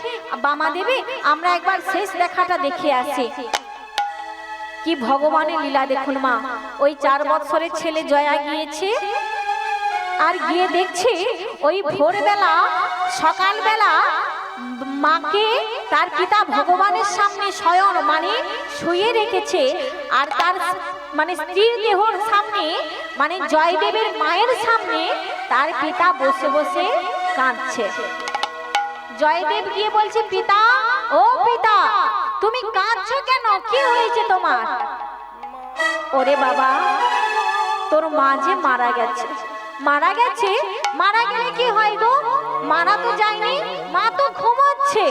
বামা দেবে, আমরা একবার শেষ দেখাটা দেখে আসি। কি ভগবানের লীলা দেখুন মা। ওই 4 বৎসরের ছেলে জয়া গিয়েছে, আর গিয়ে দেখছে ওই ভোরবেলা সকালবেলা মাকে তার পিতা ভগবানের সামনে শয়ন মানে শুয়ে রেখেছে, আর তার মানে স্ত্রীর দেহর সামনে মানে জয়দেবের মায়ের সামনে তার পিতা বসে বসে কাঁদছে। জয়দেব গিয়ে বলছে, পিতা ও পিতা তুমি কাঁদছো কেন, কি হয়েছে তোমার? ওরে বাবা তোর মা যে মারা গেছে। মারা গেছে? মারা গেলে কি হয় গো? মারা তো যায়নি, মা তো ঘুমাচ্ছে।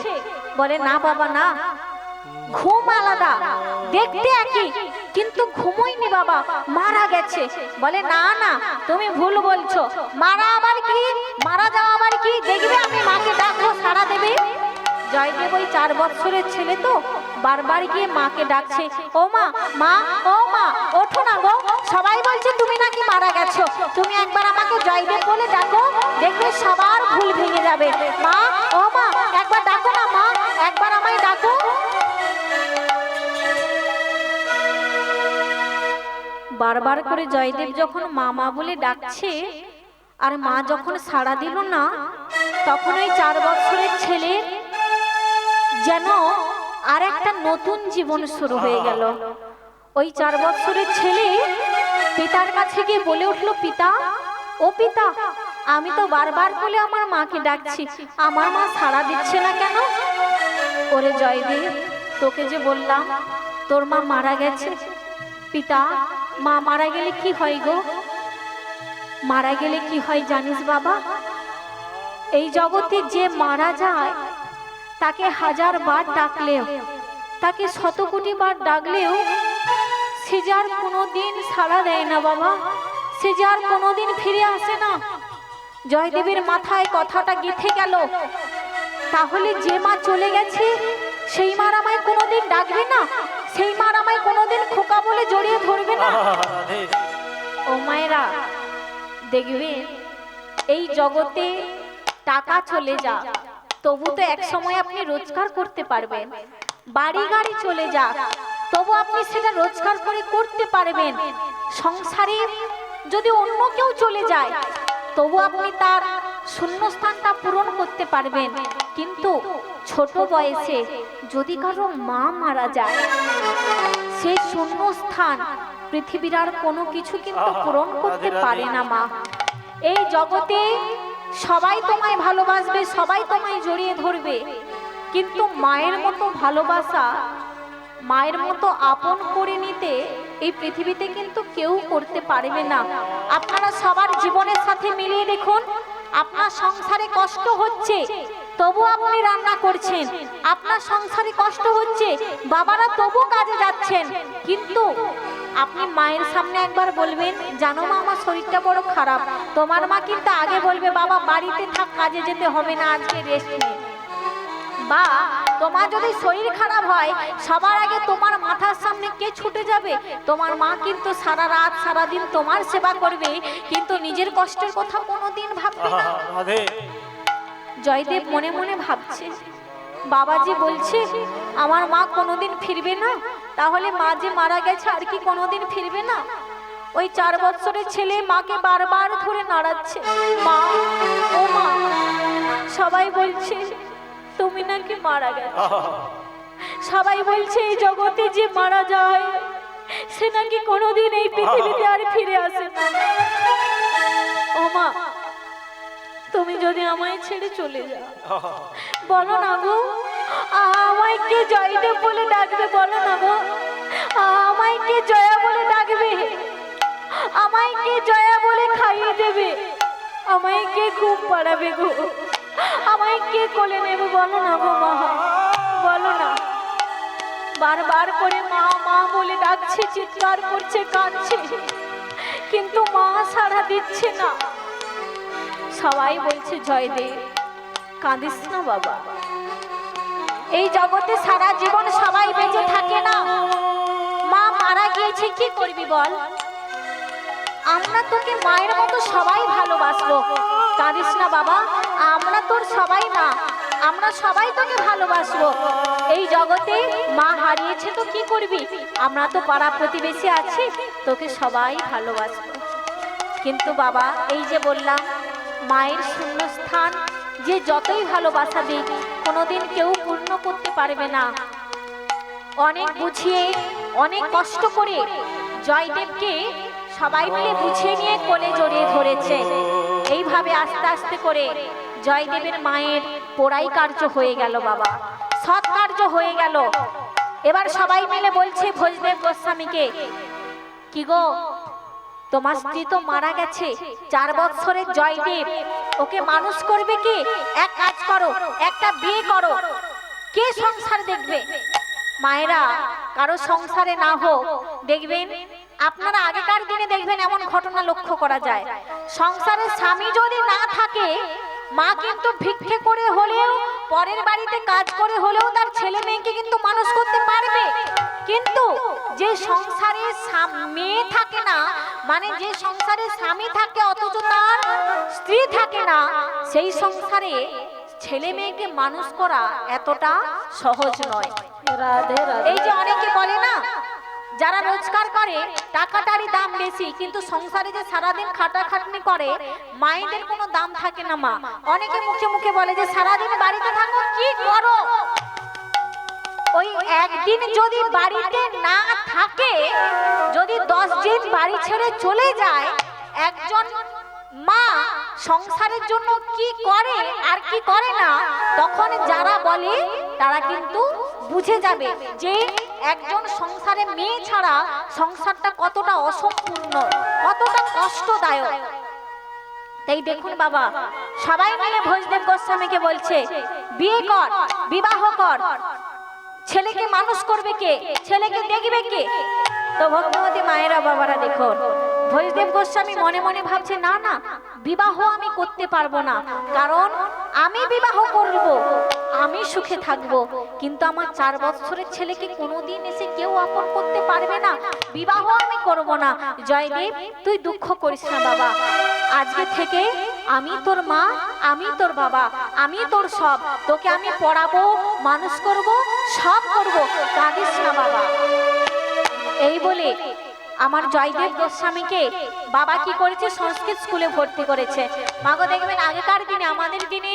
বলে না বাবা না, ঘুম আলাদা, দেখতে একই কিন্তু ঘুমোয়নি বাবা, মারা গেছে। বলে না না তুমি ভুল বলছো, মারা আবার কি, মারা যাওয়া আবার কি, দেখবে আমি মাকে ডাকবো সাড়া দেবে। জয়দেব ওই 4 বৎসরের ছেলে তো বারবার গিয়ে মাকে ডাকছে, ও মা মা ও মা ওঠো না গো, সবাই বলছে তুমি নাকি মারা গেছো, তুমি একবার আমাকে জয়দেব বলে ডাকো, দেখবে সবার ভুল ভেঙে যাবে। মা ও মা একবার ডাকো না মা, একবার আমায় ডাকো। বারবার করে জয়দেব যখন মা মা বলে ডাকছে, আর মা যখন সাড়া দিল না, তখন ওই 4 বৎসরের ছেলে যেন আর একটা নতুন জীবন শুরু হয়ে গেল। ওই 4 বৎসরের ছেলে পিতার কাছে গিয়ে বলে উঠলো, পিতা ও পিতা আমি তো বারবার বলে আমার মাকে ডাকছি, আমার মা সাড়া দিচ্ছে না কেন? ওরে জয়দেব তোকে যে বললাম তোর মা মারা গেছে। পিতা মা মারা গেলে কি হয় গো? মারা গেলে কি হয় জানিস বাবা? এই জগতে যে মারা যায় তাকে 1000 বার ডাকলেও, তাকে 100 কোটি বার ডাকলেও সে যার কোনোদিন সাড়া দেয় না বাবা, সে যার কোনোদিন ফিরে আসে না। জয়দেবের মাথায় কথাটা গেঁথে গেল, তাহলে যে মা চলে গেছে সেই মার আমায় কোনোদিন ডাকবে না, সেই মার আমায় কোনোদিন খোকা বলে জড়িয়ে ধরবে না। ও মায়েরা দেখবে এই জগতে টাকা চলে যা, তবু তো এক সময় আপনি রোজগার করতে পারবেন। বাড়ি গাড়ি চলে যা, তবু আপনি সেটা রোজগার করে করতে পারবেন। সংসারে যদি অন্য কেউ চলে যায় তবু আপনি তার শূন্যস্থানটা পূরণ করতে পারবেন। কিন্তু ছোট বয়সে যদি কারো মা মারা যায়, সেই শূন্যস্থান পৃথিবীর আর কোনো কিছু কিন্তু পূরণ করতে পারে না মা। এই জগতে সবাই তোমায় ভালোবাসবে, সবাই তোমায় জড়িয়ে ধরবে, কিন্তু মায়ের মতো ভালোবাসা, মায়ের মতো আপন করে নিতে এই পৃথিবীতে কিন্তু কেউ করতে পারবে না। আপনারা সবার জীবনের সাথে মিলিয়ে দেখুন, আপনার সংসারে কষ্ট হচ্ছে তবু আপনি রান্না করছেন, আপনার সংসারে কষ্ট হচ্ছে বাবারা তবু কাজে যাচ্ছেন, কিন্তু আপনি মায়ের সামনে একবার বলবেন, জানো মা আমার শরীরটা বড় খারাপ, তোমার মা কিন্তু আগে বলবে, বাবা বাড়িতে থাক, কাজে যেতে হবে না, আজকে রেস্ট নে। বা তোমার যদি শরীর খারাপ হয় সবার আগে তোমার মাথার সামনে কে ছুটে যাবে? তোমার মা কিন্তু সারা রাত সারা দিন তোমার সেবা করবে, কিন্তু নিজের কষ্টের কথা কোনোদিন ভাববে না। জয়দেব মনে মনে ভাবছে, বাবাজি বলছে আমার মা কোনোদিন ফিরবে না, তাহলে মা যে মারা গেছে আর কি কোনোদিন ফিরবে না? ওই 4 বৎসরের ছেলে মাকে বারবার ধরে নাড়াচ্ছে, মা ও মা, সবাই বলছে তুমি নাকি মারা গেছো, সবাই বলছে এই জগতে যে মারা যায় সে নাকি কোনোদিন এই পৃথিবীতে আর ফিরে আসে না। ও মা তুমি যদি আমায় ছেড়ে চলে যাও, বলো না গো আমায় কে জয়দেব বলে ডাকবে বলো না গো? আমায় কে জয়া বলে ডাকবে? আমায় কে জয়া বলে খাইয়ে দেবে? আমায় কে ঘুম পাড়াবে গো? আমায় কে কোলে নেবে বলো না গো মা? বলো না। বারবার করে মা মা বলে ডাকছে, চিৎকার করছে, কাঁদছে, কিন্তু মা সাড়া দিচ্ছে না। সবাই বলছে জয়দেব কাঁদিস না বাবা, এই জগতে সারা জীবন সবাই বেঁচে থাকে না। মা মারা গিয়েছে, কি করবি বল? আমরা তোকে মায়ের মতো সবাই ভালোবাসবো। কাঁদিস না বাবা, আমরা তোর সবাই মা, আমরা সবাই তোকে ভালোবাসবো। এই জগতে মা হারিয়েছে তো কি করবি, আমরা তো পাড়া প্রতিবেশী আছি, তোকে সবাই ভালোবাসবো। কিন্তু বাবা, এই যে বললাম, মায়ের শূন্যস্থান যে যতই ভালোবাসা দিক কোনোদিন কেউ পূর্ণ করতে পারবে না। অনেক বুঝিয়ে, অনেক কষ্ট করে জয়দেবকে সবাই মিলে বুঝিয়ে নিয়ে কোলে জড়িয়ে ধরেছে। এইভাবে আস্তে আস্তে করে জয়দেবের মায়ের পোড়াই কার্য হয়ে গেল বাবা, সৎ কার্য হয়ে গেল। এবার সবাই মিলে বলছে ভোজদেব গোস্বামীকে, কি গো তোমার স্ত্রী তো মারা গেছে, 4 বৎসরের জয়দেব, ওকে মানুষ করবে কে? এক কাজ করো, একটা বিয়ে করো, কে সংসার দেখবে? মায়েরা কারো সংসারে না হোক, দেখবেন আপনারা আগেকার দিনে দেখবেন এমন ঘটনা লক্ষ্য করা যায়, সংসারে স্বামী যদি না থাকে মা কিন্তু ভিক্ষে করে হলেও, পরের বাড়িতে কাজ করে হলেও তার ছেলে মেয়েকে কিন্তু মানুষ করতে পারবে। কিন্তু যে সংসারে মেয়ে থাকে না, মানে যে সংসারে স্বামী থাকে অথচ তার স্ত্রী থাকে না, সেই সংসারে ছেলে মেয়েকে মানুষ করা এতটা সহজ নয়। রাধে রাধে। এই যে অনেকে বলে না, যারা রোজগার করে টাকাটারই দাম বেশি, কিন্তু সংসারে যে সারাদিন খাটাখাটনি করে মায়েদের কোনো দাম থাকে না। মা অনেকে মুখে মুখে বলে যে সারাদিন বাড়িতে থাকো, কি করো? ওই একদিন যদি বাড়িতে না থাকে, যদি 10 দিন বাড়ি ছেড়ে চলে যায়, একজন মা সংসারের জন্য কি করে আর কি করে না, তখন যারা বলে তারা কিন্তু বুঝে যাবে যে একজন সংসারে মেয়ে ছাড়া সংসারটা কতটা অসম্পূর্ণ, কতটা কষ্টদায়ক। তাই দেখুন বাবা, সবাই মিলে ভোজদেব গোস্বামীকে বলছে বিয়ে কর, বিবাহ কর, ছেলেকে মানুষ করবে কে, ছেলেকে দেখবে কে? তো ভক্তবতী মায়েরা বাবারা দেখুন, ভোজদেব গোস্বামী মনে মনে ভাবছে না না, বিবাহ আমি করতে পারবো না, কারণ আমি বিবাহ করব, আমি সুখে থাকব, কিন্তু আমার 4 বছরের ছেলেকে কোনোদিন এসে কেউ আপন করতে পারবে না, বিবাহ আমি করব না। জয়দেব তুই দুঃখ করিস না বাবা, আজকে থেকে আমি তোর মা, আমি তোর বাবা, আমি তোর সব, তোকে আমি পড়াবো, মানুষ করব, সব করব, কাঁদিস না বাবা। এই বলে আমার জয়দেব গোস্বামীকে বাবা কি করেছে, সংস্কৃত স্কুলে ভর্তি করেছে। মাগো দেখবেন আগেকার দিনে, আমাদের দিনে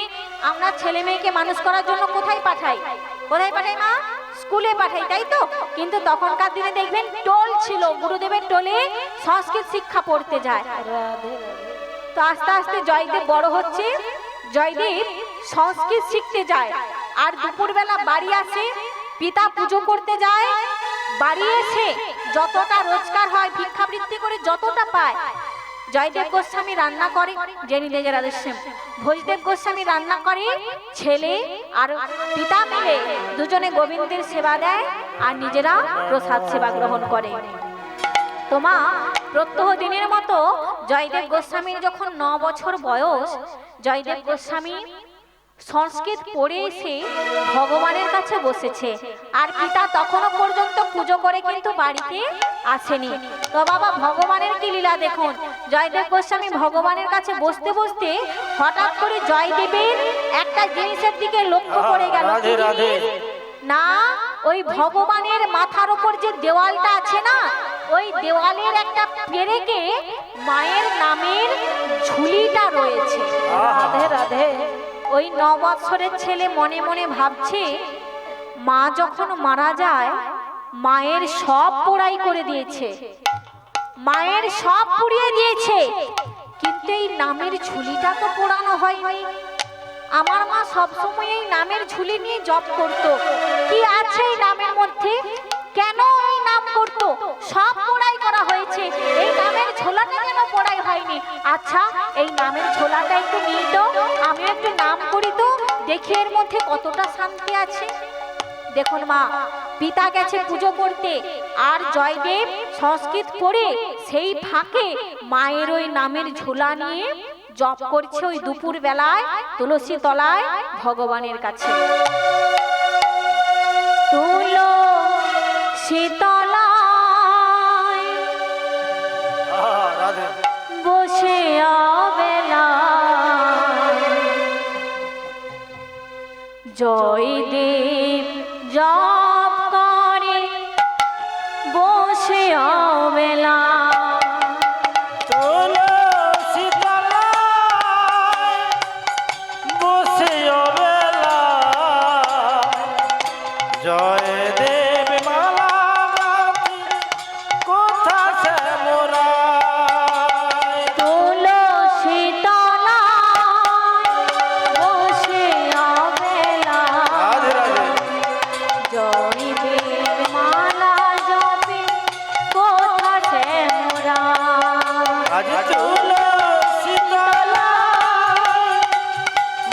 আমরা ছেলে মেয়েকে মানুষ করার জন্য কোথায় পাঠাই? কোথায় পাঠাই মা? স্কুলে পাঠাই, তাই তো? কিন্তু তখনকার দিনে দেখবেন টোল ছিল, গুরুদেবের টোলে সংস্কৃত শিক্ষা পড়তে যায়। তো আস্তে আস্তে জয়দেব বড় হচ্ছে, জয়দেব সংস্কৃত শিখতে যায়, আর দুপুরবেলা বাড়ি আসে, পিতা পুজো করতে যায়, বাড়ি এসে যতটা রোজগার হয় ভিক্ষাবৃত্তি করে যতটা পায়, জয়দেব গোস্বামী রান্না করে, জেনি দেজের আদেশে ভোজদেব গোস্বামী রান্না করে, ছেলে আর পিতা মিলে দুজনে গোবিন্দের সেবা দেয় আর নিজেরা প্রসাদ সেবা গ্রহণ করে। তোমা প্রত্যহ দিনের মতো জয়দেব গোস্বামীর যখন 9 বছর বয়স, জয়দেব গোস্বামী সংস্কৃত পড়ে এসে ভগবানের কাছে বসেছে, আর পিতা তখনও পর্যন্ত পুজো করে কিন্তু বাড়িতে আসেনি। তো বাবা ভগবানের কি লীলা দেখুন, জয়দেব গোস্বামী ভগবানের কাছে বসতে বসতে হঠাৎ করে জয়দেবের একটা জিনিসের দিকে লক্ষ্য করে গেল। না, ওই ভগবানের মাথার উপর যে দেওয়ালটা আছে না, ওই দেওয়ালের একটা পেরেকে মায়ের নামের ঝুলিটা রয়েছে। রাধে রাধে। ওই 9 বছরের ছেলে মনে মনে ভাবছে, মা যখন মারা যায় মায়ের সব পোড়াই করে দিয়েছে, মায়ের সব পুড়িয়ে দিয়েছে, কিন্তু এই নামের ঝুলিটা তো পোড়ানো হয়নি। আমার মা সবসময় এই নামের ঝুলি নিয়ে জপ করত। কি আছে এই নামের মধ্যে? কেন এই নাম করত? সব পড়াই করা হয়েছে, এই নামের ঝোলাটা কেন পড়াই হয়নি? আচ্ছা, এই নামের ঝোলাটা একটু নিয়ে তো, আমি একটু নাম করি তো, দেখি এর মধ্যে কতটা শান্তি আছে। দেখুন মা, পিতা গেছে পুজো করতে, আর জয়দেব সংস্কৃত পড়ে সেই ফাঁকে মায়ের ওই নামের ঝোলা নিয়ে জপ করছে ওই দুপুর বেলায় তুলসী তলায় ভগবানের কাছে। তুলসী তলায় রাধে বসে বেলা জয়দেব জপ করে বসে বেলা। তুলসী তলায় বসে অবেলা জয়দেব মালা গাতি কোথা সে মোরা। তুলসী তলায় বসে বেলা রাধে রাধে জয়দেব মালা জপে কোথা সে মোরা। আজ তুলসী তলায়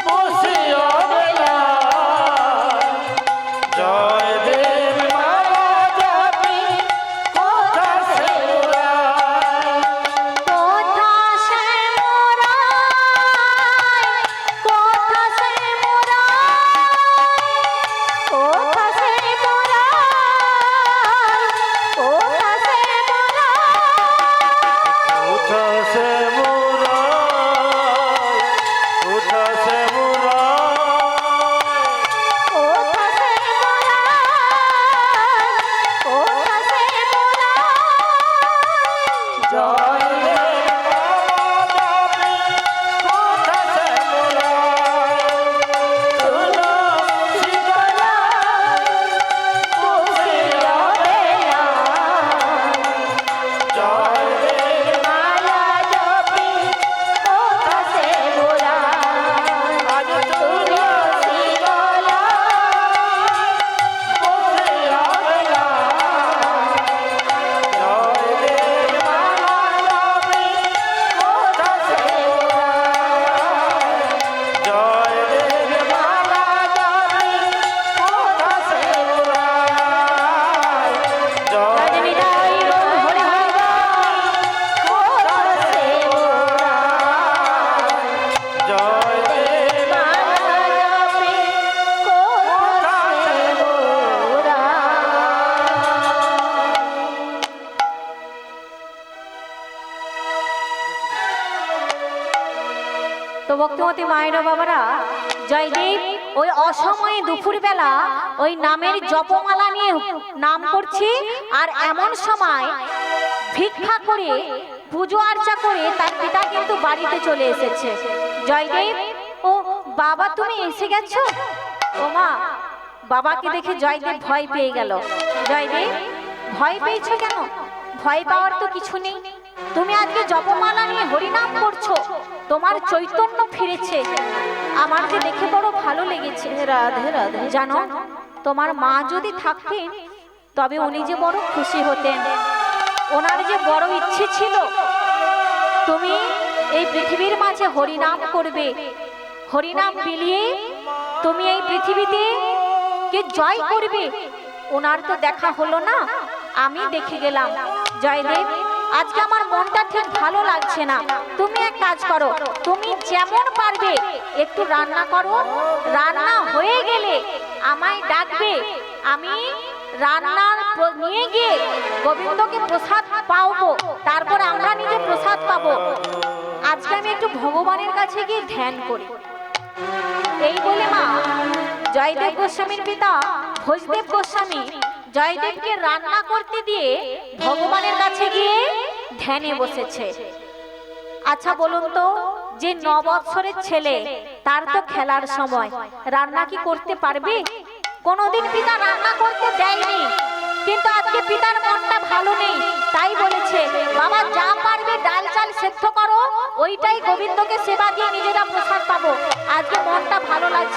বসে অবেলা জয়দেব মালা জপে কোথা সে মোরা। কোথা সে মোরা, কোথা সে মোরা, কোথা সে মোরা, কোথা সে মোরা। উঠা সে মুরাই, উঠা সে মুরাই, কোথা সে মোরা, কোথা সে মোরা। জয়দেব মালা জপে কোথা সে মুরাই। তুলসী তলায় বসে অবেলা জয়দেব মালা জপে কোথা সে মোরা। আজ তুলসী তলায় বসে অবেলা জয়দেব মালা জপে কোথা সে মুরাই। জয়দেব মালা জপে কোথা সে মুরাই। রজনী রাই হরি হরি কোথা সে মোরা। জয়দেব মালা জপে কোথা সে মোরা। তো ভক্তিমতী মায়েরা বাবারা, জয়দেব ওই অসময়ে দুপুরবেলা ওই নামের জপমালা নিয়ে নাম করছি, আর এমন সময় ভিক্ষা করে পুজো আর্চা করে তার পিতা কিন্তু বাড়িতে চলে এসেছে। জয়দেব, ও বাবা তুমি এসে গেছো? ও মা, বাবাকে দেখে জয়দেব ভয় পেয়ে গেল। জয়দেব, ভয় পেয়েছো কেন? ভয় পাওয়ার তো কিছু নেই। তুমি আজকে জপমালা নিয়ে হরিনাম করছো, তোমার চৈতন্য ফিরেছে, আমার যে দেখে বড় ভালো লেগেছে। রাধে রাধে। জানো, তোমার মা যদি থাকতেন তবে উনি যে বড় খুশি হতেন। ওনার যে বড় ইচ্ছে ছিল তুমি এই পৃথিবীর মাঝে হরিনাম করবে, হরিনাম বিলিয়ে তুমি এই পৃথিবীতে কে জয় করবে। ওনার তো দেখা হলো না, আমি দেখে গেলাম। জয়দেব, আজকে আমার মনটা ঠিক ভালো লাগছে না। তুমি এক কাজ করো, তুমি যেমন পারবে একটু রান্না করো, রান্না হয়ে গেলে আমায় ডাকবে, আমি রান্নার নিয়ে গিয়ে গোবিন্দকে প্রসাদ পাবো, তারপর আমরা নিজে প্রসাদ পাবো। আজকে আমি একটু ভগবানের কাছে গিয়ে ধ্যান করি। এই বলে মা জয়দেব গোস্বামীর পিতা ভোজদেব গোস্বামী জয়দেবকে রান্না করতে দিয়ে ভগবানের কাছে গিয়ে ধ্যানে বসেছে। আচ্ছা বলুন তো, যে 9 বৎসরের ছেলে, তার তো খেলার সময়, রান্না কি করতে পারবে? কোনোদিন পিতা রান্না করতে দেয়নি, কিন্তু আজকে পিতার মনটা ভালো নেই, তাই বলেছে বাবা যা পারবে ডাল চাল সেদ্ধ করো, ওইটাই গোবিন্দকে সেবা দিয়ে নিজেরা প্রসাদ পাবো। আজকে মনটা ভালো লাগছে।